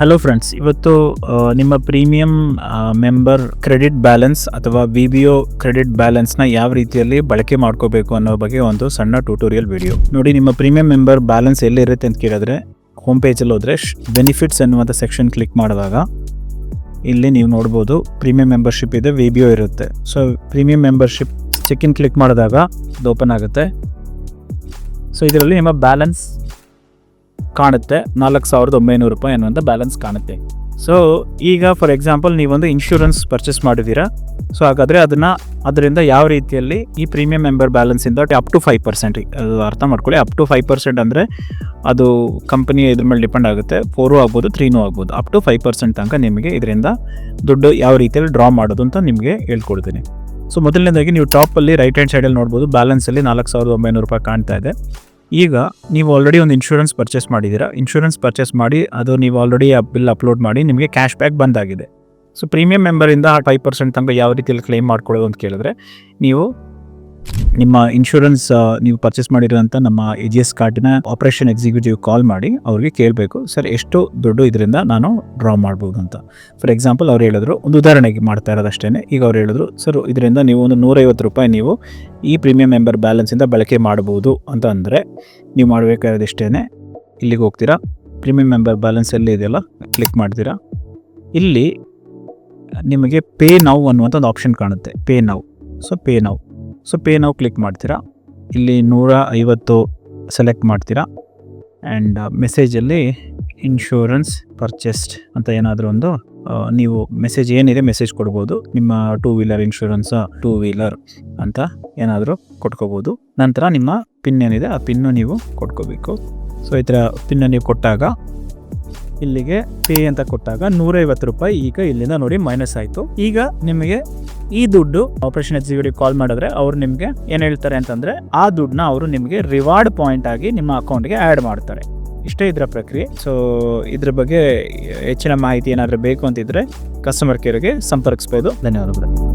Hello friends, ಇವತ್ತು ನಿಮ್ಮ premium member credit balance ಅಥವಾ VBO ಕ್ರೆಡಿಟ್ ಬ್ಯಾಲೆನ್ಸ್ನ ಯಾವ ರೀತಿಯಲ್ಲಿ ಬಳಕೆ ಮಾಡ್ಕೋಬೇಕು ಅನ್ನೋ ಬಗ್ಗೆ ಒಂದು ಸಣ್ಣ ಟ್ಯೂಟೋರಿಯಲ್ ವಿಡಿಯೋ ನೋಡಿ. ನಿಮ್ಮ ಪ್ರೀಮಿಯಂ ಮೆಂಬರ್ ಬ್ಯಾಲೆನ್ಸ್ ಎಲ್ಲಿರುತ್ತೆ ಅಂತ ಕೇಳಿದ್ರೆ, ಹೋಮ್ ಪೇಜಲ್ಲಿ ಹೋದರೆ ಬೆನಿಫಿಟ್ಸ್ ಅನ್ನುವಂಥ ಸೆಕ್ಷನ್ ಕ್ಲಿಕ್ ಮಾಡಿದಾಗ ಇಲ್ಲಿ ನೀವು ನೋಡ್ಬೋದು ಪ್ರೀಮಿಯಂ ಮೆಂಬರ್ಶಿಪ್ ಇದೆ, VBO ಇರುತ್ತೆ. So premium membership check in click ಮಾಡಿದಾಗ ಅದು ಓಪನ್ ಆಗುತ್ತೆ. ಸೊ ಇದರಲ್ಲಿ ನಿಮ್ಮ ಬ್ಯಾಲೆನ್ಸ್ ಕಾಣುತ್ತೆ, 4,900 ರೂಪಾಯಿ ಅನ್ನುವಂಥ ಬ್ಯಾಲೆನ್ಸ್ ಕಾಣುತ್ತೆ. ಸೊ ಈಗ ಫಾರ್ ಎಕ್ಸಾಂಪಲ್ ನೀವೊಂದು ಇನ್ಶೂರೆನ್ಸ್ ಪರ್ಚೇಸ್ ಮಾಡಿದ್ದೀರಾ. ಸೊ ಹಾಗಾದರೆ ಅದರಿಂದ ಯಾವ ರೀತಿಯಲ್ಲಿ ಈ ಪ್ರೀಮಿಯಂ ಮೆಂಬರ್ ಬ್ಯಾಲೆನ್ಸಿಂದ ಅಪ್ ಟು 5%, ಅದು ಅರ್ಥ ಮಾಡ್ಕೊಳ್ಳಿ. ಅಪ್ ಟು 5% ಅಂದರೆ ಅದು ಕಂಪನಿ ಇದ್ರ ಮೇಲೆ ಡಿಪೆಂಡ್ ಆಗುತ್ತೆ. 4 ಆಗ್ಬೋದು, 3 ಆಗ್ಬೋದು. ಅಪ್ ಟು 5% ತನಕ ನಿಮಗೆ ಇದರಿಂದ ದುಡ್ಡು ಯಾವ ರೀತಿಯಲ್ಲಿ ಡ್ರಾ ಮಾಡೋದು ಅಂತ ನಿಮಗೆ ಹೇಳ್ಕೊಡ್ತೀನಿ. ಸೊ ಮೊದಲನೇದಾಗಿ ನೀವು ಟಾಪಲ್ಲಿ ರೈಟ್ ಹ್ಯಾಂಡ್ ಸೈಡಲ್ಲಿ ನೋಡ್ಬೋದು, ಬ್ಯಾಲೆನ್ಸಲ್ಲಿ 4,900 ರೂಪಾಯಿ ಕಾಣ್ತಾ ಇದೆ. ಈಗ ನೀವು ಆಲ್ರೆಡಿ ಒಂದು ಇನ್ಶೂರೆನ್ಸ್ ಪರ್ಚೇಸ್ ಮಾಡಿದ್ದೀರಾ. ಇನ್ಶೂರೆನ್ಸ್ ಪರ್ಚೇಸ್ ಮಾಡಿ ಅದು ನೀವು ಆಲ್ರೆಡಿ ಆ ಬಿಲ್ ಅಪ್ಲೋಡ್ ಮಾಡಿ ನಿಮಗೆ ಕ್ಯಾಶ್ ಬ್ಯಾಕ್ ಬಂದಾಗಿದೆ. ಸೊ ಪ್ರೀಮಿಯಂ ಮೆಂಬರಿಂದ 5% ತನಕ ಯಾವ ರೀತಿಯಲ್ಲಿ ಕ್ಲೈಮ್ ಮಾಡ್ಕೊಳ್ಳೋದು ಅಂತ ಕೇಳಿದ್ರೆ, ನೀವು ನಿಮ್ಮ ಇನ್ಶೂರೆನ್ಸ್ ನೀವು ಪರ್ಚೇಸ್ ಮಾಡಿರೋಂಥ ನಮ್ಮ AGS ಕಾರ್ಡಿನ ಆಪರೇಷನ್ ಎಕ್ಸಿಕ್ಯೂಟಿವ್ ಕಾಲ್ ಮಾಡಿ ಅವ್ರಿಗೆ ಕೇಳಬೇಕು, ಸರ್ ಎಷ್ಟು ದುಡ್ಡು ಇದರಿಂದ ನಾನು ಡ್ರಾ ಮಾಡ್ಬೋದು ಅಂತ. ಫಾರ್ ಎಕ್ಸಾಂಪಲ್ ಅವ್ರು ಹೇಳಿದ್ರು, ಒಂದು ಉದಾಹರಣೆಗೆ ಮಾಡ್ತಾ ಇರೋದಷ್ಟೇ. ಈಗ ಅವ್ರು ಹೇಳಿದ್ರು, ಸರ್ ಇದರಿಂದ ನೀವು ಒಂದು 150 ರೂಪಾಯಿ ನೀವು ಈ ಪ್ರೀಮಿಯಂ ಮೆಂಬರ್ ಬ್ಯಾಲೆನ್ಸಿಂದ ಬಳಕೆ ಮಾಡ್ಬೋದು ಅಂತ ಅಂದರೆ, ನೀವು ಮಾಡಬೇಕಾದಷ್ಟೇ ಇಲ್ಲಿಗೆ ಹೋಗ್ತೀರಾ, ಪ್ರೀಮಿಯಂ ಮೆಂಬರ್ ಬ್ಯಾಲೆನ್ಸ್ ಎಲ್ಲಿ ಇದೆಯಲ್ಲ ಕ್ಲಿಕ್ ಮಾಡ್ತೀರಾ. ಇಲ್ಲಿ ನಿಮಗೆ ಪೇ ನೌ ಅನ್ನುವಂಥ ಒಂದು ಆಪ್ಷನ್ ಕಾಣುತ್ತೆ, pay now. So pay now click ಮಾಡ್ತೀರಾ. ಇಲ್ಲಿ 150 ಸೆಲೆಕ್ಟ್ ಮಾಡ್ತೀರಾ. ಆ್ಯಂಡ್ ಮೆಸೇಜಲ್ಲಿ ಇನ್ಶೂರೆನ್ಸ್ ಪರ್ಚೇಸ್ಡ್ ಅಂತ ಏನಾದರೂ ಒಂದು ನೀವು ಮೆಸೇಜ್ ಏನಿದೆ ಮೆಸೇಜ್ ಕೊಡ್ಬೋದು. ನಿಮ್ಮ 2 ವೀಲರ್ ಇನ್ಶೂರೆನ್ಸ್ 2 ವೀಲರ್ ಅಂತ ಏನಾದರೂ ಕೊಟ್ಕೋಬೋದು. ನಂತರ ನಿಮ್ಮ ಪಿನ್ ಏನಿದೆ ಆ ಪಿನ್ನು ನೀವು ಕೊಟ್ಕೋಬೇಕು. ಸೊ ಈ ಥರ ಪಿನ್ನ ನೀವು ಕೊಟ್ಟಾಗ ಇಲ್ಲಿಗೆ ಪೇ ಅಂತ ಕೊಟ್ಟಾಗ 150 ರೂಪಾಯಿ ಈಗ ಇಲ್ಲಿಂದ ನೋಡಿ ಮೈನಸ್ ಆಯಿತು. ಈಗ ನಿಮಗೆ ಈ ದುಡ್ಡು ಆಪರೇಷನ್ ಎಕ್ಸಿಕ್ಯೂಟಿವ್ ಕಾಲ್ ಮಾಡಿದ್ರೆ ಅವ್ರು ನಿಮಗೆ ಏನು ಹೇಳ್ತಾರೆ ಅಂತಂದರೆ, ಆ ದುಡ್ಡನ್ನ ಅವರು ನಿಮಗೆ ರಿವಾರ್ಡ್ ಪಾಯಿಂಟ್ ಆಗಿ ನಿಮ್ಮ ಅಕೌಂಟ್ಗೆ ಆ್ಯಡ್ ಮಾಡ್ತಾರೆ. ಇಷ್ಟೇ ಇದರ ಪ್ರಕ್ರಿಯೆ. ಸೊ ಇದ್ರ ಬಗ್ಗೆ ಹೆಚ್ಚಿನ ಮಾಹಿತಿ ಏನಾದರೂ ಬೇಕು ಅಂತಿದ್ರೆ ಕಸ್ಟಮರ್ ಕೇರ್ಗೆ ಸಂಪರ್ಕಿಸ್ಬೋದು. ಧನ್ಯವಾದಗಳು.